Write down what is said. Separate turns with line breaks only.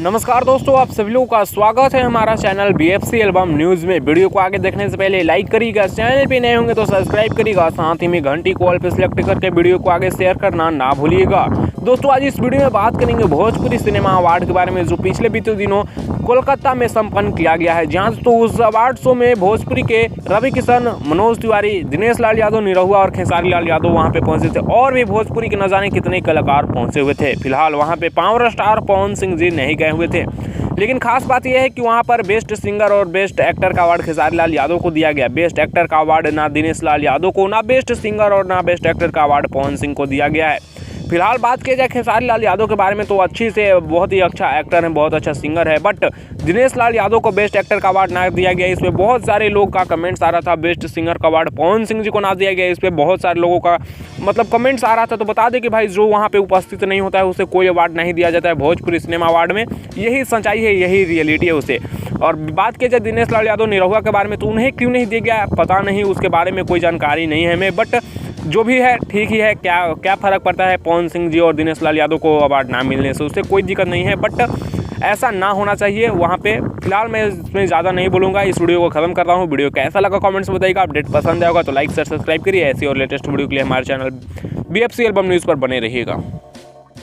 नमस्कार दोस्तों, आप सभी लोगों का स्वागत है हमारा चैनल BFC एल्बम न्यूज़ में। वीडियो को आगे देखने से पहले लाइक करिएगा, चैनल पे नए होंगे तो सब्सक्राइब करिएगा, साथ ही में घंटी को ऑल पे सिलेक्ट करके वीडियो को आगे शेयर करना ना भूलिएगा। दोस्तों, आज इस वीडियो में बात करेंगे भोजपुरी सिनेमा अवार्ड के बारे में, जो पिछले बीते दिनों कोलकाता में संपन्न किया गया है। जहाँ तो उस अवार्ड शो में भोजपुरी के रवि किशन, मनोज तिवारी, दिनेश लाल यादव, निरहुआ और खेसारी लाल यादव वहाँ पे पहुँचे थे। और भी भोजपुरी के न जाने कितने कलाकार पहुँचे हुए थे। फिलहाल वहाँ पे पावर स्टार पवन सिंह जी नहीं गए हुए थे, लेकिन खास बात यह है कि वहाँ पर बेस्ट सिंगर और बेस्ट एक्टर का अवार्ड खेसारी लाल यादव को दिया गया। बेस्ट एक्टर का अवार्ड ना दिनेश लाल यादव को, ना बेस्ट सिंगर और ना बेस्ट एक्टर का अवार्ड पवन सिंह को दिया गया है। फिलहाल बात की जाए खेसारी लाल यादव के बारे में तो अच्छी से बहुत ही अच्छा एक्टर है, बहुत अच्छा सिंगर है, बट दिनेश लाल यादव को बेस्ट एक्टर का अवार्ड ना दिया गया। इस पर बहुत सारे लोग का कमेंट्स आ रहा था। बेस्ट सिंगर का अवार्ड पवन सिंह जी को ना दिया गया, इस पर बहुत सारे लोगों का कमेंट्स आ रहा था। तो बता दें कि भाई जो वहाँ पे उपस्थित नहीं होता है उसे कोई अवार्ड नहीं दिया जाता है भोजपुरी सिनेमा अवार्ड में। यही सच्चाई है, यही रियलिटी है उसे। और बात की जाए दिनेश लाल यादव, निरहुआ के बारे में, तो उन्हें क्यों नहीं दिया गया पता नहीं, उसके बारे में कोई जानकारी नहीं है हमें। बट जो भी है ठीक ही है, क्या फ़र्क पड़ता है पवन सिंह जी और दिनेश लाल यादव को अवार्ड ना मिलने से, उससे कोई दिक्कत नहीं है। बट ऐसा ना होना चाहिए वहाँ पे। फिलहाल मैं इसमें ज़्यादा नहीं बोलूँगा, इस वीडियो को खत्म कर रहा हूँ। वीडियो कैसा लगा कमेंट्स में बताइएगा। अपडेट पसंद आएगा तो लाइक शेयर सब्सक्राइब करिए। ऐसी और लेटेस्ट वीडियो के लिए हमारे चैनल BFC एल्बम न्यूज़ पर बने रहिएगा।